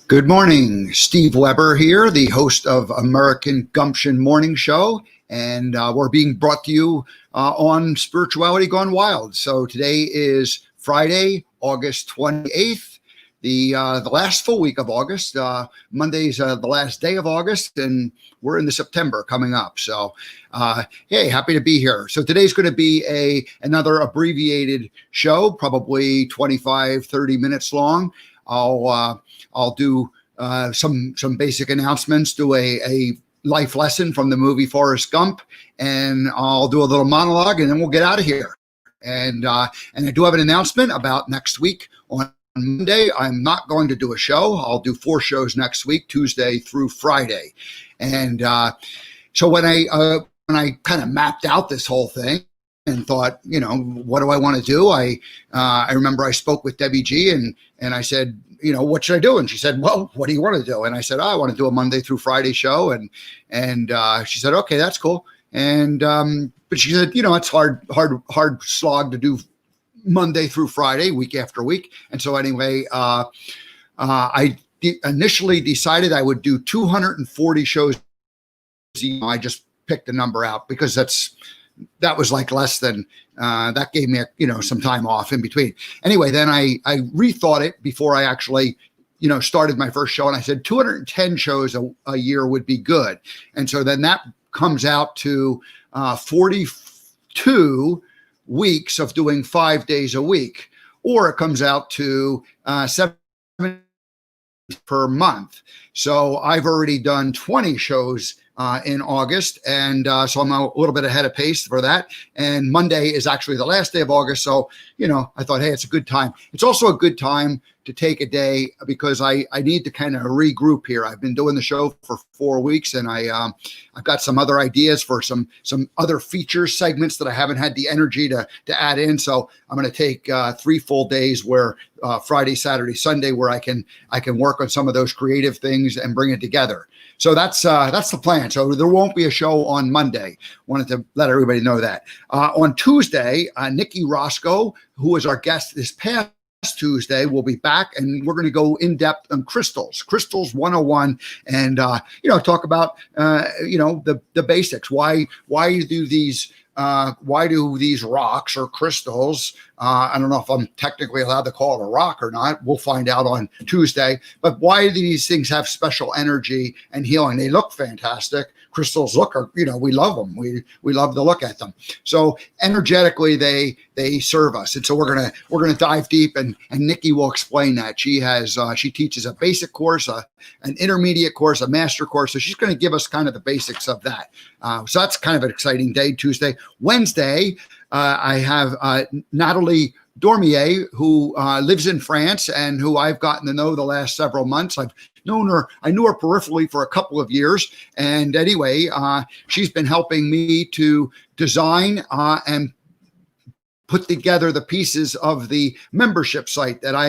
Good morning. Steve Weber here, the host of American Gumption Morning Show, and we're being brought to you on Spirituality Gone Wild. So today is Friday, August 28th, the last full week of August. Monday's the last day of August, and we're into September coming up. So, hey, happy to be here. So today's going to be another abbreviated show, probably 25, 30 minutes long. I'll do some basic announcements, do a life lesson from the movie Forrest Gump, and I'll do a little monologue, and then we'll get out of here. And I do have an announcement about next week. On Monday, I'm not going to do a show. I'll do 4 shows next week, Tuesday through Friday. And so when I kind of mapped out this whole thing and thought, what do I want to do? I remember I spoke with Debbie G and I said, what should I do? And she said, well, what do you want to do? And I said, I want to do a Monday through Friday show. And she said, okay, that's cool. And but she said, it's hard slog to do Monday through Friday, week after week. And so anyway, I initially decided I would do 240 shows. I just picked a number out because that was like less than that gave me some time off in between. Anyway, then I rethought it before I actually started my first show, and I said 210 shows a year would be good. And so then that comes out to 42 weeks of doing 5 days a week, or it comes out to 7 per month. So I've already done 20 shows in August. And so I'm a little bit ahead of pace for that. And Monday is actually the last day of August. So, I thought, hey, it's a good time. It's also a good time to take a day because I need to kind of regroup here. I've been doing the show for 4 weeks, and I've got some other ideas for some other feature segments that I haven't had the energy to add in. So I'm going to take 3 full days where Friday, Saturday, Sunday, where I can work on some of those creative things and bring it together. So that's the plan. So there won't be a show on Monday. Wanted to let everybody know that. On Tuesday, Nikki Roscoe, who was our guest this past Tuesday, will be back, and we're going to go in depth on crystals 101, and talk about the basics. Why do these rocks or crystals? I don't know if I'm technically allowed to call it a rock or not. We'll find out on Tuesday. But why do these things have special energy and healing? They look fantastic. Crystals we love them. We love to look at them. So energetically, they serve us. And so we're gonna dive deep, and Nikki will explain that. She teaches a basic course, an intermediate course, a master course. So she's going to give us kind of the basics of that. So that's kind of an exciting day, Tuesday. Wednesday, I have Natalie Dormier, who lives in France and who I've gotten to know the last several months. I knew her peripherally for a couple of years. And anyway, she's been helping me to design and put together the pieces of the membership site that I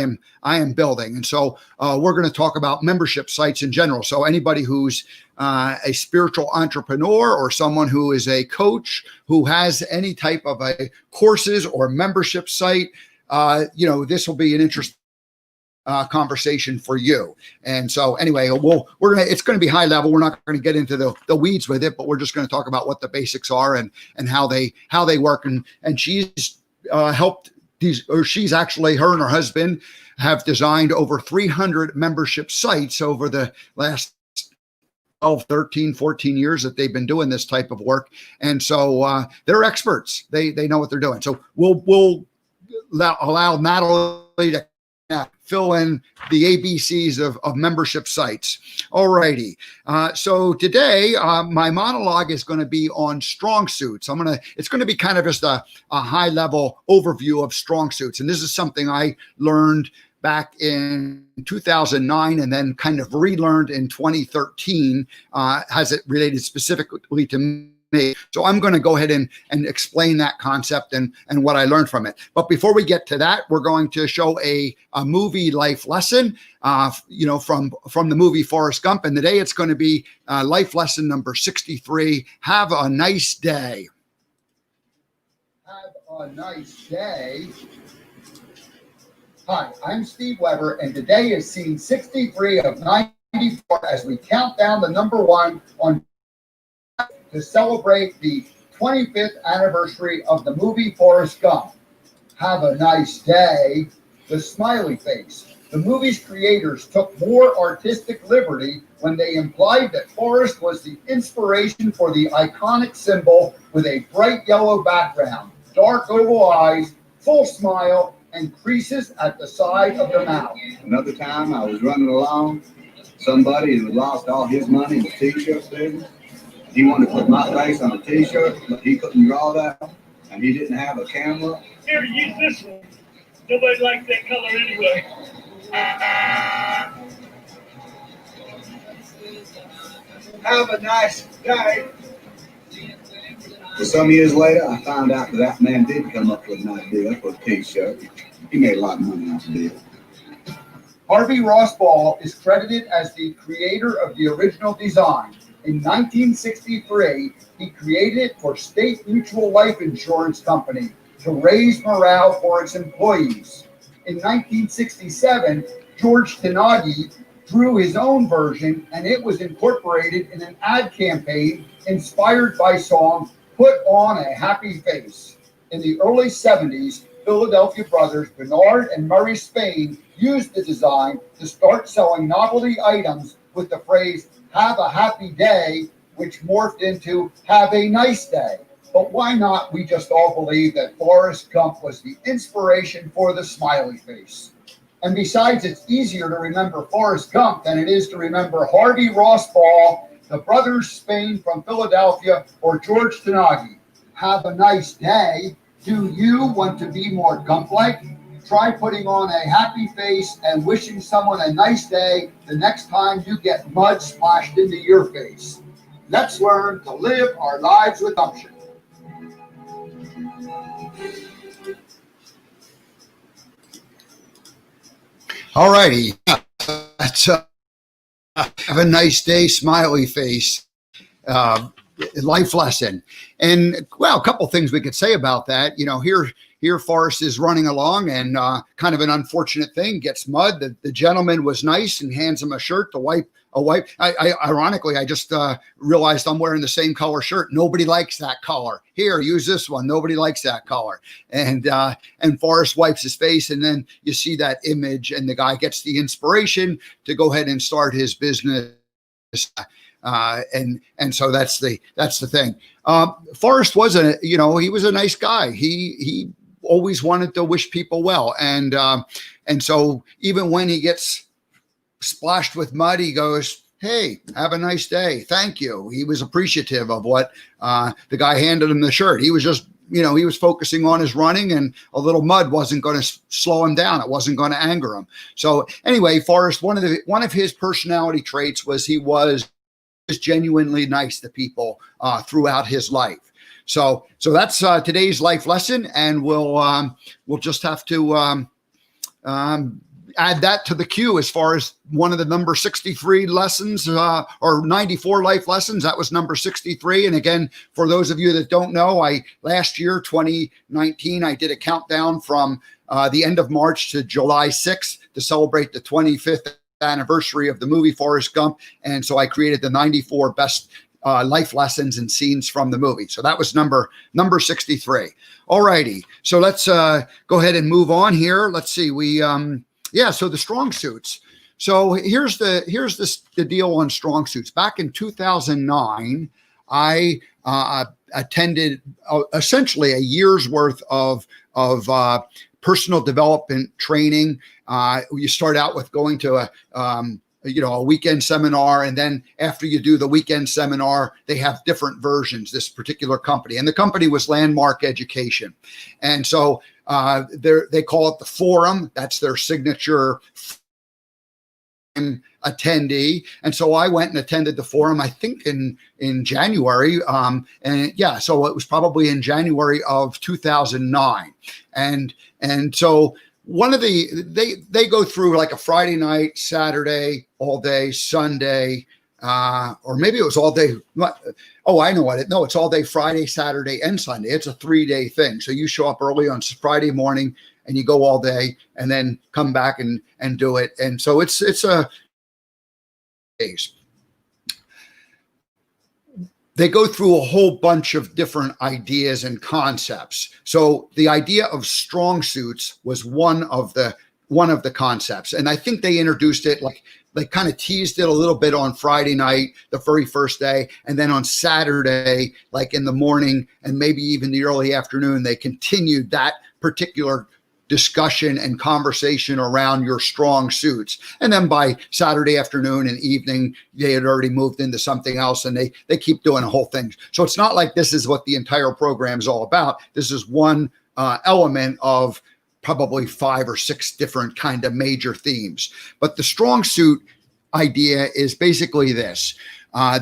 am building. And so we're going to talk about membership sites in general. So anybody who's a spiritual entrepreneur or someone who is a coach who has any type of a courses or membership site, this will be an interesting conversation for you. And so anyway, it's going to be high level. We're not going to get into the weeds with it, but we're just going to talk about what the basics are and how they work. And she's helped these, or she's actually, her and her husband have designed over 300 membership sites over the last 12, 13, 14 years that they've been doing this type of work. And so they're experts. They know what they're doing. So we'll allow Natalie to fill in the ABCs of membership sites. All righty. So today, my monologue is going to be on strong suits. It's going to be kind of just a high level overview of strong suits. And this is something I learned back in 2009 and then kind of relearned in 2013, has it related specifically to me. So I'm going to go ahead and explain that concept and what I learned from it. But before we get to that, we're going to show a movie life lesson, from the movie Forrest Gump. And today it's going to be life lesson number 63. Have a nice day. Have a nice day. Hi, I'm Steve Weber, and today is scene 63 of 94 as we count down the number one on to celebrate the 25th anniversary of the movie Forrest Gump. Have a nice day. The smiley face. The movie's creators took more artistic liberty when they implied that Forrest was the inspiration for the iconic symbol with a bright yellow background, dark oval eyes, full smile, and creases at the side of the mouth. Another time I was running along, somebody who had lost all his money in the t-shirt business. He wanted to put my face on a t-shirt, but he couldn't draw that, and he didn't have a camera. Here, use this one. Nobody likes that color anyway. Have a nice day. But some years later, I found out that man did come up with an idea for a t-shirt. He made a lot of money off the deal. Harvey Ross Ball is credited as the creator of the original design. In 1963, he created it for State Mutual Life Insurance Company to raise morale for its employees. In 1967, George Tenagi drew his own version, and it was incorporated in an ad campaign inspired by song Put On a Happy Face. In the early 70s, Philadelphia brothers Bernard and Murray Spain used the design to start selling novelty items with the phrase, "Have a happy day," which morphed into "Have a nice day." But why not we just all believe that Forrest Gump was the inspiration for the smiley face? And besides, it's easier to remember Forrest Gump than it is to remember Harvey Ross Ball, the brothers Spain from Philadelphia, or George Tenagi. Have a nice day. Do you want to be more Gump-like? Try putting on a happy face and wishing someone a nice day the next time you get mud splashed into your face. Let's learn to live our lives with gumption. All righty. That's have a nice day, smiley face. Life lesson. And well, a couple things we could say about that. You know, here Forrest is running along, and kind of an unfortunate thing, gets mud. The gentleman was nice and hands him a shirt to wipe. Ironically, I just realized I'm wearing the same color shirt. Nobody likes that color. Here, use this one. Nobody likes that color. And Forrest wipes his face, and then you see that image, and the guy gets the inspiration to go ahead and start his business. And so that's the thing. Forrest was he was a nice guy. He always wanted to wish people well, and so even when he gets splashed with mud, he goes, "Hey, have a nice day. Thank you." He was appreciative of what the guy handed him the shirt. He was just, he was focusing on his running, and a little mud wasn't going to slow him down. It wasn't going to anger him. So anyway, Forrest, one of his personality traits was he was genuinely nice to people throughout his life. So that's today's life lesson, and we'll just have to add that to the queue as far as one of the number 63 lessons or 94 life lessons. That was number 63. And again, for those of you that don't know, last year, 2019, I did a countdown from the end of March to July 6th to celebrate the 25th anniversary of the movie Forrest Gump. And so I created the 94 best life lessons and scenes from the movie. So that was number 63. All righty. So let's go ahead and move on here. Let's see. So the strong suits. So here's the deal on strong suits. Back in 2009, I attended essentially a year's worth of personal development training. You start out with going to a weekend seminar, and then after you do the weekend seminar, they have different versions. This particular company, and the company was Landmark Education, and so they call it the Forum. That's their signature attendee. And so I went and attended the Forum, I think in January. So it was probably in January of 2009. And so one of they go through like a Friday night, Saturday, all day, Sunday, or maybe it was all day. Oh, I know what it's all day Friday, Saturday, and Sunday. It's a 3-day thing. So you show up early on Friday morning, and you go all day and then come back and do it. And so it's a case. They go through a whole bunch of different ideas and concepts. So the idea of strong suits was one of the concepts. And I think they introduced it, like they kind of teased it a little bit on Friday night, the very first day. And then on Saturday, like in the morning and maybe even the early afternoon, they continued that particular discussion and conversation around your strong suits. And then by Saturday afternoon and evening, they had already moved into something else, and they keep doing a whole thing. So it's not like this is what the entire program is all about. This is one element of probably 5 or 6 different kind of major themes. But the strong suit idea is basically this.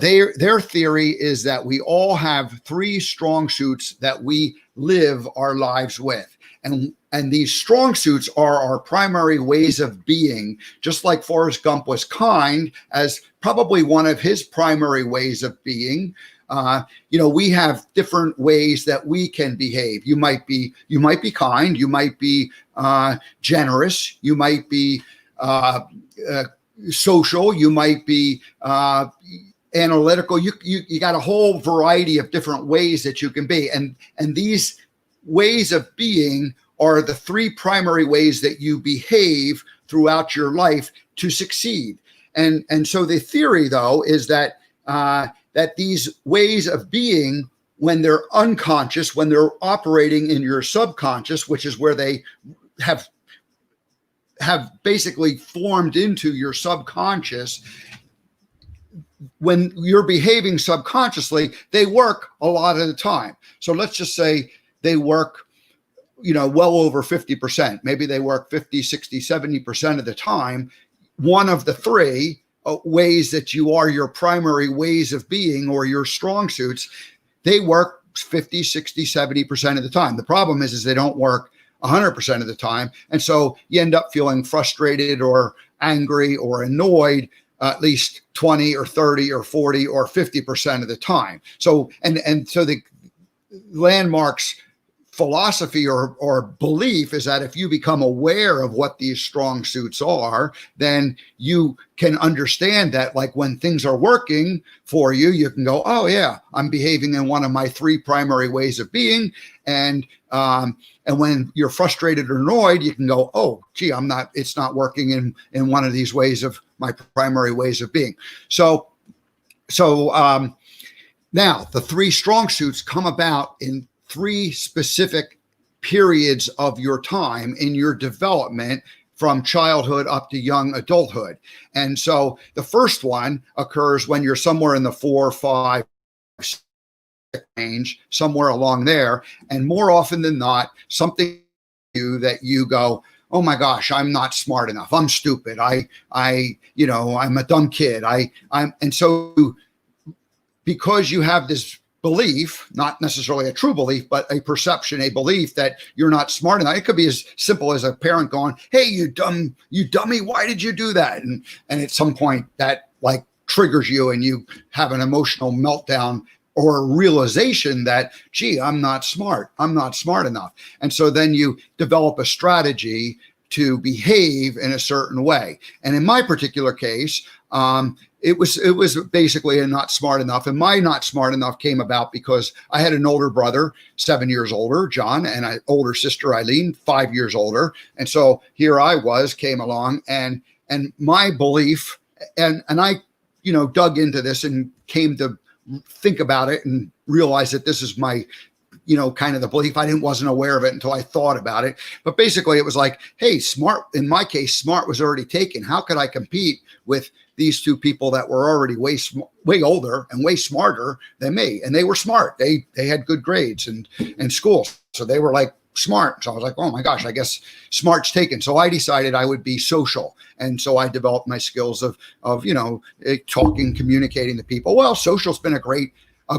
Their theory is that we all have 3 strong suits that we live our lives with. And these strong suits are our primary ways of being, just like Forrest Gump was kind as probably one of his primary ways of being. We have different ways that we can behave. You might be kind, you might be generous, you might be social, you might be analytical. You got a whole variety of different ways that you can be. And these ways of being are the 3 primary ways that you behave throughout your life to succeed. And so the theory, though, is that that these ways of being, when they're unconscious, when they're operating in your subconscious, which is where they have basically formed into your subconscious, when you're behaving subconsciously, they work a lot of the time. So let's just say they work well over 50%. Maybe they work 50, 60, 70% of the time. One of the 3 ways that you are your primary ways of being, or your strong suits, they work 50, 60, 70% of the time. The problem is they don't work 100% of the time. And so you end up feeling frustrated or angry or annoyed at least 20 or 30 or 40 or 50% of the time. So, and so the Landmark's philosophy or belief is that if you become aware of what these strong suits are, then you can understand that, like, when things are working for you, you can go, oh yeah, I'm behaving in one of my 3 primary ways of being. And when you're frustrated or annoyed, you can go, oh gee, it's not working in one of these ways of my primary ways of being. So now the 3 strong suits come about in 3 specific periods of your time in your development, from childhood up to young adulthood. And so the first one occurs when you're somewhere in the 4, 5, 6 range, somewhere along there. And more often than not, something that you go, oh my gosh, I'm not smart enough. I'm stupid. I'm a dumb kid. And so because you have this belief, not necessarily a true belief, but a perception, a belief that you're not smart enough. It could be as simple as a parent going, hey, you dummy, why did you do that? And at some point that like triggers you and you have an emotional meltdown or a realization that, gee, I'm not smart enough. And so then you develop a strategy to behave in a certain way. And in my particular case, it was basically a not smart enough. And my not smart enough came about because I had an older brother, 7 years older, John, and an older sister, Eileen, 5 years older. And so here I came along, and my belief, and I, dug into this and came to think about it and realize that this is my, kind of the belief. Wasn't aware of it until I thought about it. But basically it was like, hey, smart, in my case, smart was already taken. How could I compete with these 2 people that were already way older and way smarter than me? And they were smart. They had good grades in school. So they were like smart. So I was like, oh my gosh, I guess smart's taken. So I decided I would be social. And so I developed my skills of talking, communicating to people. Well, social's been a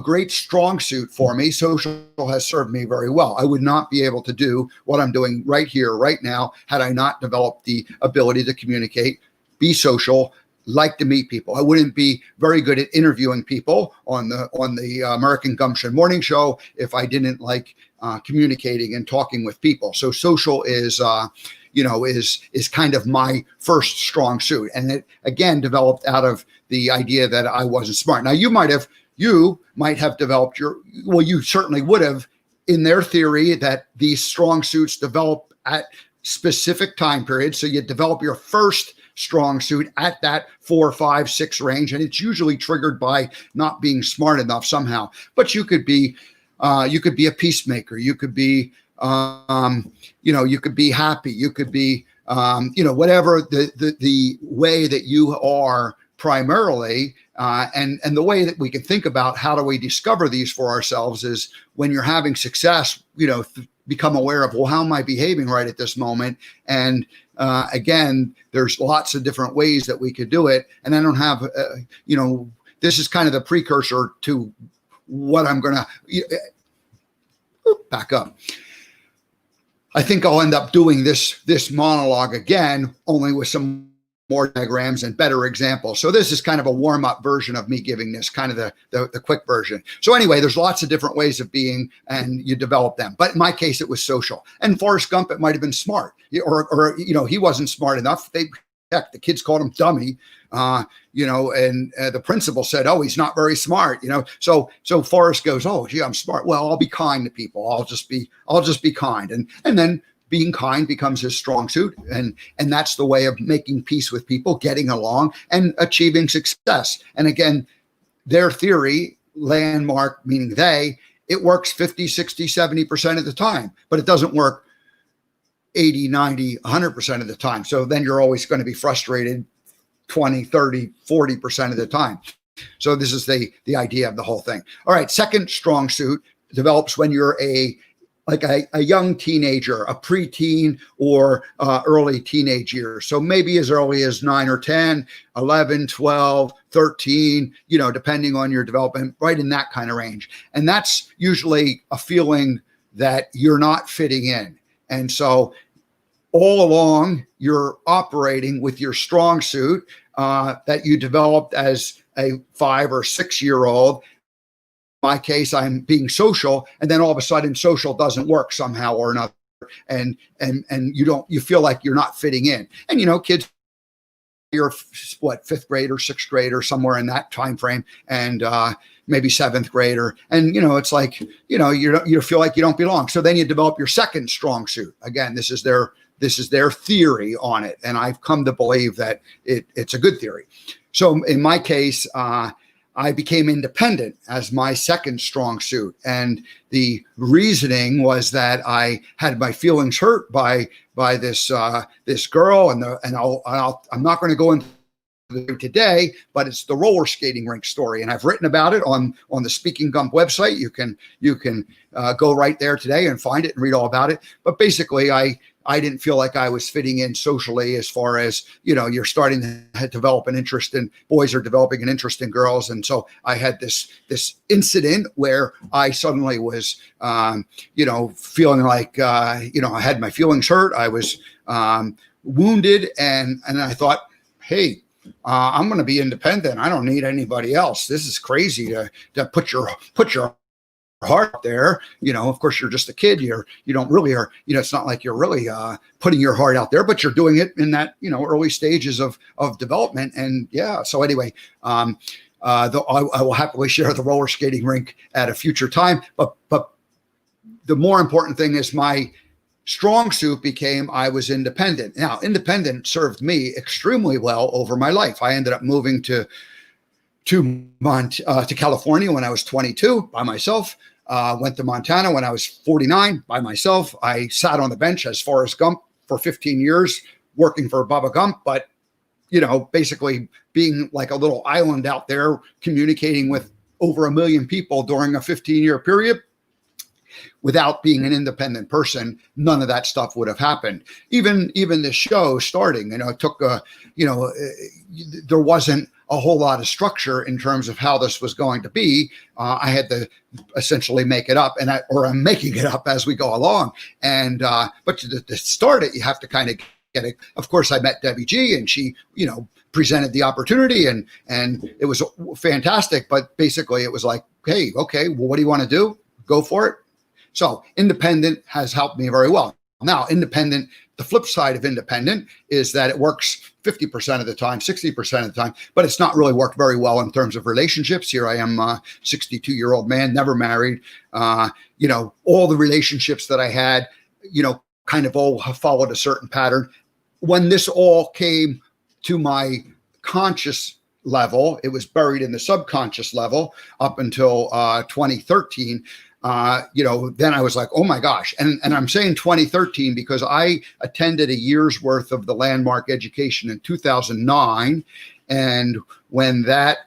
great strong suit for me. Social has served me very well. I would not be able to do what I'm doing right here, right now, had I not developed the ability to communicate, be social, like to meet people. I wouldn't be very good at interviewing people on the American Gumption morning show if I didn't like communicating and talking with people. So social is kind of my first strong suit. And it again developed out of the idea that I wasn't smart. Now you might have developed you certainly would have in their theory that these strong suits develop at specific time periods. So you develop your first strong suit at that 4, 5, 6 range. And it's usually triggered by not being smart enough somehow, but you could be a peacemaker. You could be, you could be happy. You could be, whatever the way that you are primarily, and the way that we can think about how do we discover these for ourselves is when you're having success, become aware of, well, how am I behaving right at this moment? And again, there's lots of different ways that we could do it. And I don't have, this is kind of the precursor to what I'm going to back up. I think I'll end up doing this monologue again, only with some more diagrams and better examples. So this is kind of a warm-up version of me giving this kind of the quick version. So anyway, there's lots of different ways of being, and you develop them. But in my case, it was social. And Forrest Gump, it might have been smart, or he wasn't smart enough. The kids called him dummy, and the principal said, "Oh, he's not very smart," So Forrest goes, "Oh, gee, I'm smart. Well, I'll be kind to people. I'll just be kind," and then being kind becomes his strong suit, and that's the way of making peace with people, getting along, and achieving success. And again, their theory, landmark meaning it works 50, 60, 70% of the time, but it doesn't work 80, 90, 100% of the time. So then you're always going to be frustrated 20, 30, 40% of the time. So this is the idea of the whole thing. All right, second strong suit develops when you're a young teenager, a preteen or early teenage years. So maybe as early as 9 or 10, 11, 12, 13, depending on your development, right in that kind of range. And that's usually a feeling that you're not fitting in. And so all along, you're operating with your strong suit that you developed as a 5 or 6 year old. My case, I'm being social, and then all of a sudden social doesn't work somehow or another. And you feel like you're not fitting in. And, kids, you're what, 5th grade or 6th grade or somewhere in that time frame, and maybe 7th grader. And, it's like, you feel like you don't belong. So then you develop your second strong suit. Again, this is their theory on it. And I've come to believe that it's a good theory. So in my case, I became independent as my second strong suit. And the reasoning was that I had my feelings hurt by this girl, and I'm not going to go into today, but it's the roller skating rink story, and I've written about it on the Speaking Gump website. You can go right there today and find it and read all about it. But basically, I didn't feel like I was fitting in socially, as far as, you're starting to develop an interest in boys, are developing an interest in girls. And so I had this incident where I suddenly was, feeling like, I had my feelings hurt. I was wounded. And I thought, hey, I'm going to be independent. I don't need anybody else. This is crazy to put your heart there. Of course, you're just a kid. You don't really are, it's not like you're really putting your heart out there, but you're doing it in that, early stages of development. And yeah, so anyway, I will happily share the roller skating rink at a future time. But the more important thing is my strong suit became I was independent. Now, independent served me extremely well over my life. I ended up moving to California when I was 22 by myself. Went to Montana when I was 49 by myself. I sat on the bench as Forrest Gump for 15 years, working for Bubba Gump, but basically being like a little island out there, communicating with over 1 million people during a 15-year period. Without being an independent person, none of that stuff would have happened. Even the show starting, it took there wasn't a whole lot of structure in terms of how this was going to be. I had to essentially make it up, or I'm making it up as we go along. And but to start it, you have to kind of get it. Of course, I met Debbie G, and she, presented the opportunity, and it was fantastic. But basically, it was like, hey, okay, well, what do you want to do? Go for it. So independent has helped me very well. Now, independent, the flip side of independent is that it works 50% of the time, 60% of the time, but it's not really worked very well in terms of relationships. Here I am, a 62-year-old man, never married. All the relationships that I had, kind of all have followed a certain pattern. When this all came to my conscious level, it was buried in the subconscious level up until 2013. Then I was like, oh my gosh. And I'm saying 2013 because I attended a year's worth of the landmark education in 2009. And when that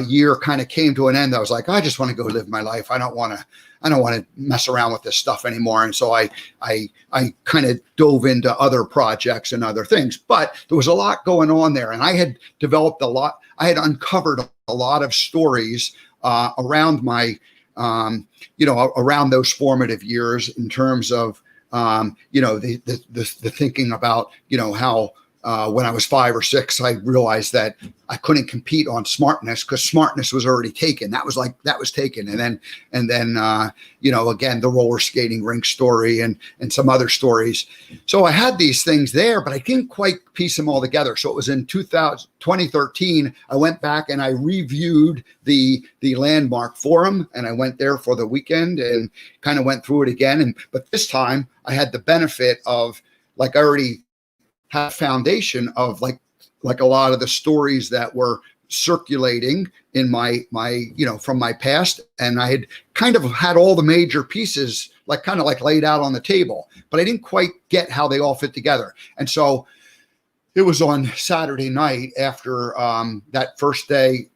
year kind of came to an end, I was like, I just want to go live my life. I don't want to mess around with this stuff anymore. And so I kind of dove into other projects and other things, but there was a lot going on there. And I had developed I had uncovered a lot of stories around my around those formative years in terms of, the thinking about, how when I was 5 or 6, I realized that I couldn't compete on smartness because smartness was already taken. That was taken. And then, again, the roller skating rink story and some other stories. So I had these things there, but I didn't quite piece them all together. So it was in 2013, I went back and I reviewed the landmark forum, and I went there for the weekend and kind of went through it again. But this time I had the benefit of, like, I already had foundation of like a lot of the stories that were circulating in my from my past. And I had kind of had all the major pieces kind of laid out on the table, but I didn't quite get how they all fit together. And so it was on Saturday night after that first day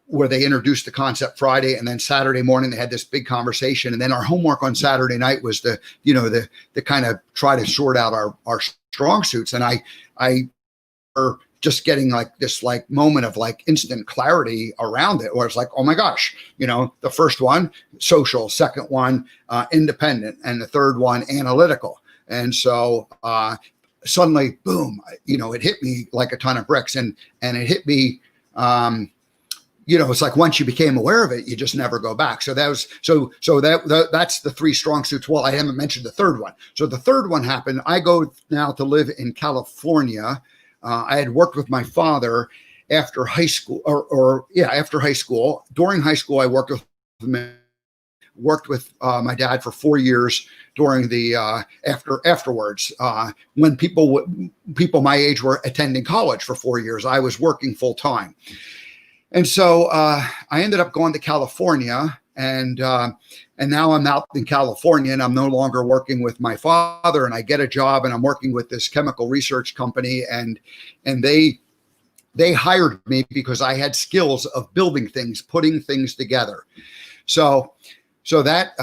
where they introduced the concept Friday, and then Saturday morning they had this big conversation. And then our homework on Saturday night was the kind of try to sort out our strong suits. And I were just getting this moment of instant clarity around it, where it's like, oh my gosh, the first one, social, second one, independent, and the third one, analytical. And so suddenly, boom, it hit me like a ton of bricks, and it hit me, it's like once you became aware of it, you just never go back. So that was that's the 3 strong suits. Well, I haven't mentioned the third one. So the third one happened. I go now to live in California. I had worked with my father after high school, after high school. During high school, I worked with my dad for 4 years during the afterwards. When people my age were attending college for 4 years, I was working full time. And so I ended up going to California, and now I'm out in California, and I'm no longer working with my father, and I get a job, and I'm working with this chemical research company, and they hired me because I had skills of building things, putting things together. So at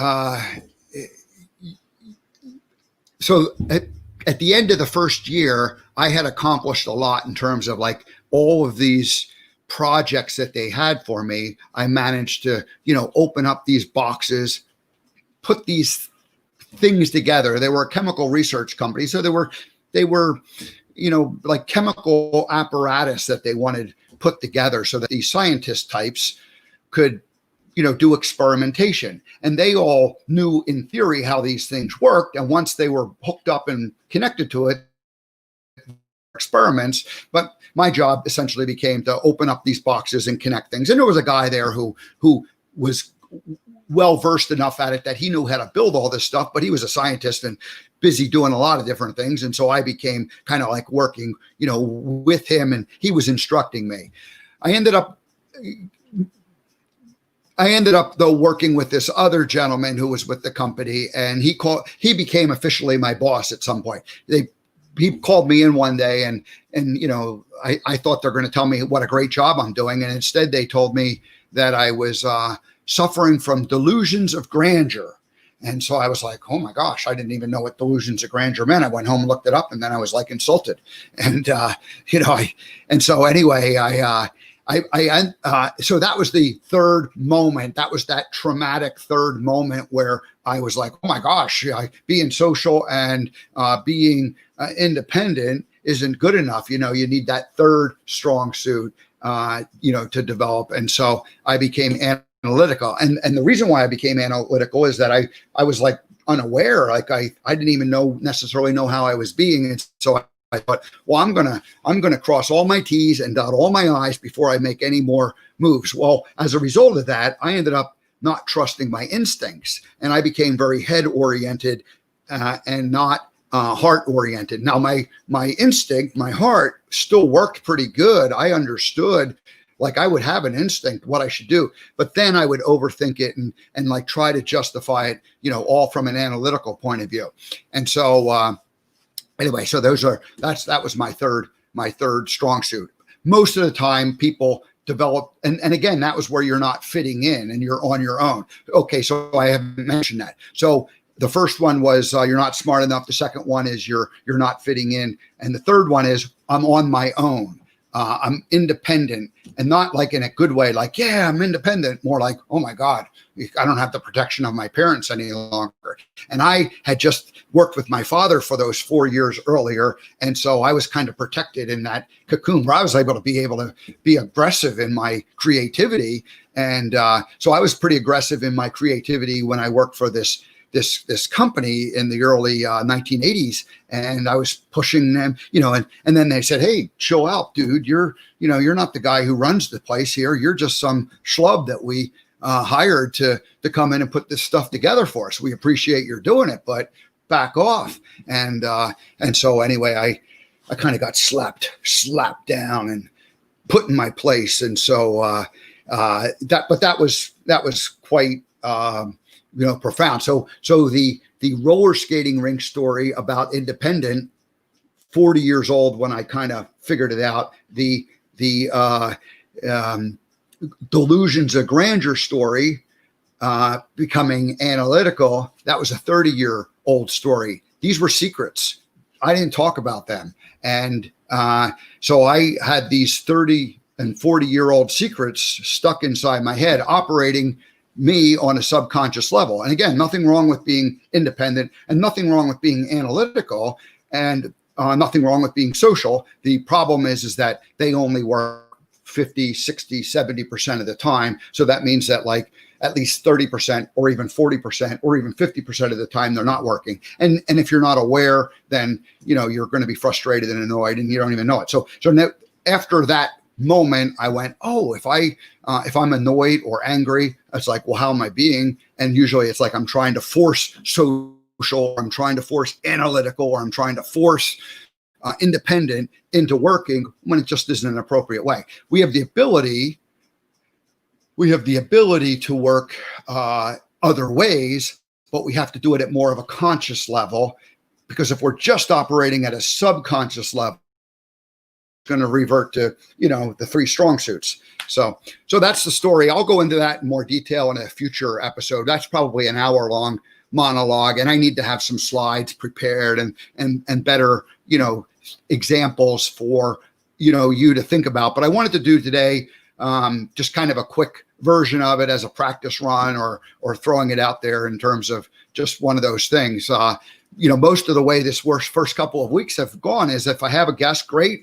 the end of the first year, I had accomplished a lot in terms of all of these projects that they had for me. I managed to, open up these boxes, put these things together. They were a chemical research company. So they were, chemical apparatus that they wanted put together so that these scientist types could, do experimentation. And they all knew in theory how these things worked. And once they were hooked up and connected to it, experiments, but my job essentially became to open up these boxes and connect things. And there was a guy there who was well versed enough at it that he knew how to build all this stuff, but he was a scientist and busy doing a lot of different things. And so I became kind of working, with him, and he was instructing me. I ended up though working with this other gentleman who was with the company, and he became officially my boss at some point. He called me in one day, and I thought they're going to tell me what a great job I'm doing. And instead they told me that I was suffering from delusions of grandeur. And so I was like, oh my gosh, I didn't even know what delusions of grandeur meant. I went home and looked it up, and then I was insulted. And, so anyway, so that was the third moment. That was that traumatic third moment where I was like, oh my gosh, being social and being independent isn't good enough. You need that third strong suit, to develop. And so I became analytical. And the reason why I became analytical is that I was like unaware, like I didn't even necessarily know how I was being. And so I thought, well, I'm gonna cross all my T's and dot all my I's before I make any more moves. Well, as a result of that, I ended up not trusting my instincts, and I became very head oriented and not heart oriented. Now, my instinct, my heart, still worked pretty good. I understood. Like I would have an instinct what I should do, but then I would overthink it and like try to justify it, all from an analytical point of view. And so anyway, so that was my third strong suit. Most of the time people develop, and again, that was where you're not fitting in and you're on your own. Okay, so I haven't mentioned that. So the first one was you're not smart enough. The second one is you're not fitting in, and the third one is I'm on my own. I'm independent, and not like in a good way, like, yeah, I'm independent, more like, oh my God, I don't have the protection of my parents any longer. And I had just worked with my father for those 4 years earlier. And so I was kind of protected in that cocoon where I was able to be aggressive in my creativity. And so I was pretty aggressive in my creativity when I worked for this company in the early 1980s, and I was pushing them, and then they said, hey, chill out, dude. You're not the guy who runs the place here. You're just some schlub that we hired to come in and put this stuff together for us. We appreciate you're doing it, but back off. And so anyway, I kind of got slapped down and put in my place. And so that was quite profound. So the roller skating rink story about independent, 40 years old when I kind of figured it out. The delusions of grandeur story, becoming analytical, that was a 30-year-old story. These were secrets. I didn't talk about them. And so I had these 30 and 40-year-old secrets stuck inside my head, operating me on a subconscious level. And again, nothing wrong with being independent, and nothing wrong with being analytical, and nothing wrong with being social. The problem is that they only work 50, 60, 70% of the time. So that means that like at least 30% or even 40% or even 50% of the time they're not working. And if you're not aware, then you're going to be frustrated and annoyed and you don't even know it. So now, after that moment, I went, oh, if I'm annoyed or angry, it's like, well, how am I being? And usually it's like I'm trying to force social, I'm trying to force analytical, or I'm trying to force independent into working when it just isn't an appropriate way. We have the ability to work other ways, but we have to do it at more of a conscious level, because if we're just operating at a subconscious level, going to revert to the three strong suits. So that's the story. I'll go into that in more detail in a future episode. That's probably an hour-long monologue, and I need to have some slides prepared and better examples for you to think about. But I wanted to do today just kind of a quick version of it as a practice run, or throwing it out there in terms of just one of those things. Most of the way this first couple of weeks have gone is, if I have a guest, great.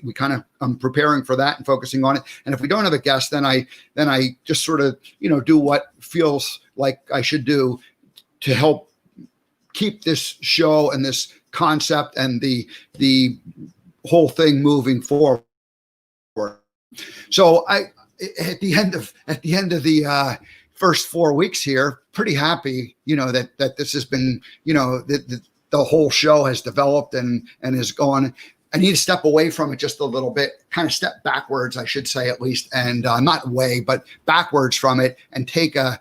I'm preparing for that and focusing on it. And if we don't have a guest, then I just sort of, do what feels like I should do to help keep this show and this concept and the whole thing moving forward. So at the end of the first 4 weeks here, pretty happy, that this has been, the whole show has developed and has gone. I need to step away from it just a little bit, kind of step backwards, I should say, at least, and not way, but backwards from it, and take a,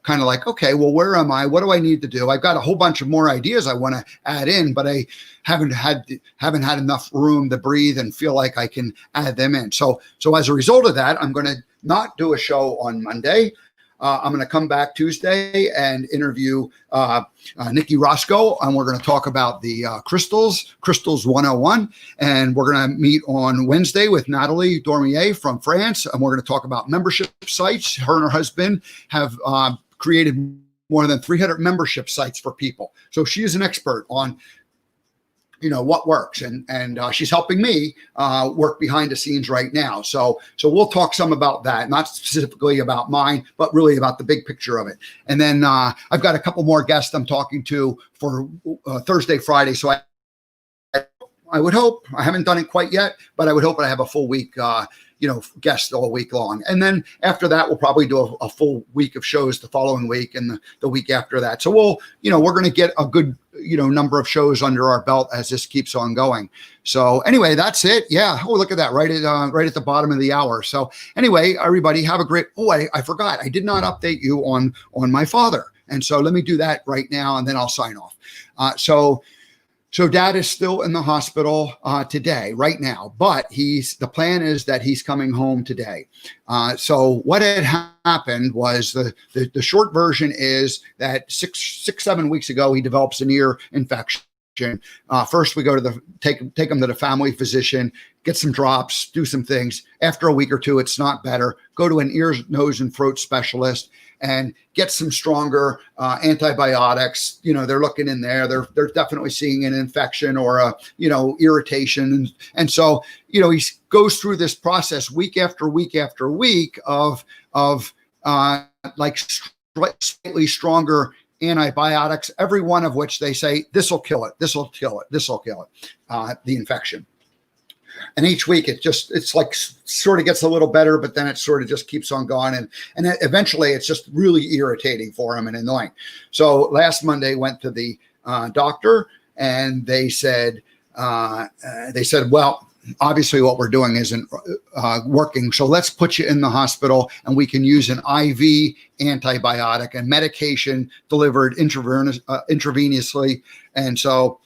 kind of like, okay, well, where am I? What do I need to do? I've got a whole bunch of more ideas I want to add in, but I haven't had enough room to breathe and feel like I can add them in. So as a result of that, I'm going to not do a show on Monday. I'm going to come back Tuesday and interview Nikki Roscoe, and we're going to talk about the Crystals 101. And we're going to meet on Wednesday with Natalie Dormier from France, and we're going to talk about membership sites. Her and her husband have created more than 300 membership sites for people. So she is an expert on what works, and she's helping me work behind the scenes right now. So we'll talk some about that, not specifically about mine, but really about the big picture of it. And then I've got a couple more guests I'm talking to for Thursday, Friday. So I would hope, I haven't done it quite yet, but I would hope I have a full week, guests all week long. And then after that, we'll probably do a full week of shows the following week and the week after that. So we're going to get a good, number of shows under our belt as this keeps on going. So anyway, that's it. Yeah. Oh, look at that. Right at the bottom of the hour. So anyway, everybody have a great, I forgot. I did not update you on my father. And so let me do that right now, and then I'll sign off. So Dad is still in the hospital today, right now, but the plan is that he's coming home today. So what had happened was the short version is that 7 weeks ago, he develops an ear infection. First, we go to take him to the family physician, get some drops, do some things. After a week or two, it's not better. Go to an ear, nose, and throat specialist and get some stronger antibiotics. They're looking in there. They're definitely seeing an infection or a irritation, and so he goes through this process week after week after week of like slightly stronger antibiotics, every one of which they say this will kill it, this will kill it, this will kill it, the infection. And each week it's like sort of gets a little better, but then it sort of just keeps on going. And eventually it's just really irritating for him and annoying. So last Monday went to the doctor, and they said, well, obviously what we're doing isn't working. So let's put you in the hospital, and we can use an IV antibiotic and medication delivered intravenously. And so,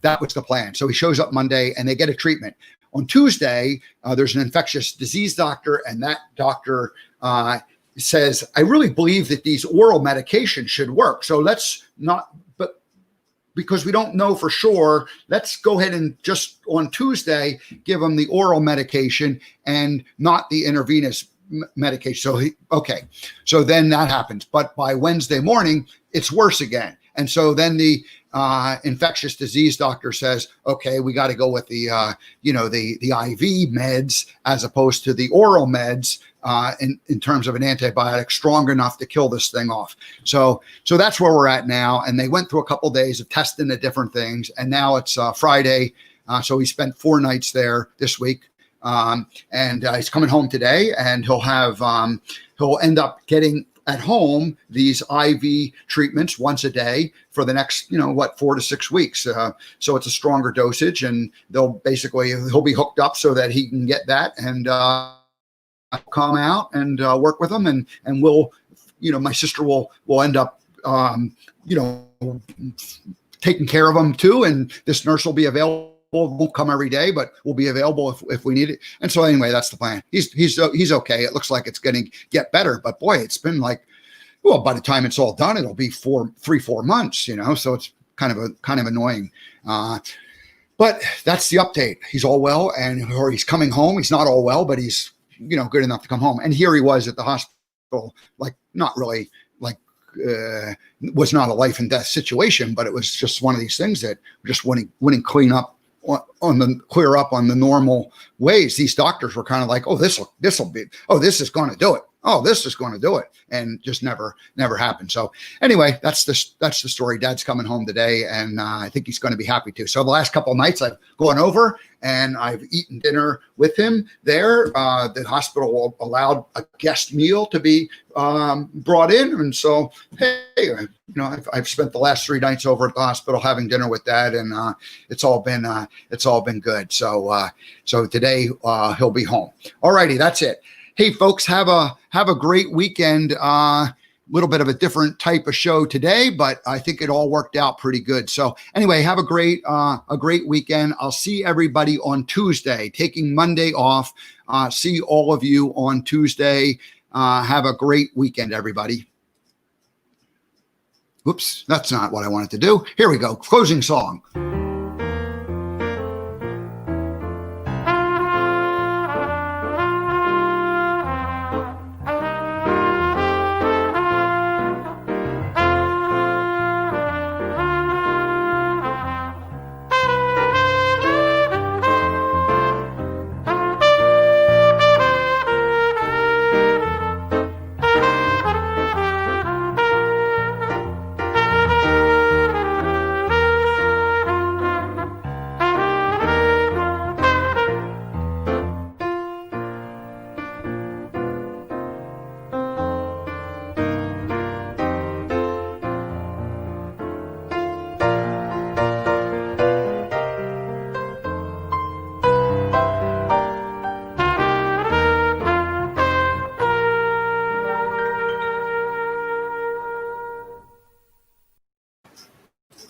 that was the plan. So he shows up Monday, and they get a treatment. On Tuesday, there's an infectious disease doctor, and that doctor says, I really believe that these oral medications should work. So let's not, but because we don't know for sure, let's go ahead and just on Tuesday, give him the oral medication and not the intravenous medication. So then that happens. But by Wednesday morning, it's worse again. And so then the infectious disease doctor says, okay, we got to go with the IV meds as opposed to the oral meds in terms of an antibiotic strong enough to kill this thing off. So that's where we're at now. And they went through a couple of days of testing the different things. And now it's Friday. So he spent 4 nights there this week. And he's coming home today, and he'll end up getting at home these IV treatments once a day for the next 4 to 6 weeks. So it's a stronger dosage, and he'll be hooked up so that he can get that and come out and work with them, and we'll my sister will end up taking care of him too, and this nurse will be available. Won't come every day, but will be available if we need it. And so anyway, that's the plan. He's okay. It looks like it's going to get better, but boy, it's been like, well, by the time it's all done, it'll be 3-4 months, so it's kind of annoying. But that's the update. He's all well, or he's coming home. He's not all well, but he's, good enough to come home. And here he was at the hospital, like not really was not a life and death situation, but it was just one of these things that just wouldn't clear up on the normal ways. These doctors were kind of like, this is going to do it. This is going to do it. And just never happened. So anyway, that's the story. Dad's coming home today, and I think he's going to be happy to. So the last couple of nights I've gone over and I've eaten dinner with him there. The hospital allowed a guest meal to be brought in. And so, hey, I've spent the last 3 nights over at the hospital having dinner with Dad, and it's all been good. So today he'll be home. All righty, that's it. Hey folks, have a great weekend. Little bit of a different type of show today, but I think it all worked out pretty good. So anyway, have a great weekend. I'll see everybody on Tuesday, taking Monday off. See all of you on Tuesday. Have a great weekend, everybody. Oops, that's not what I wanted to do. Here we go. Closing song.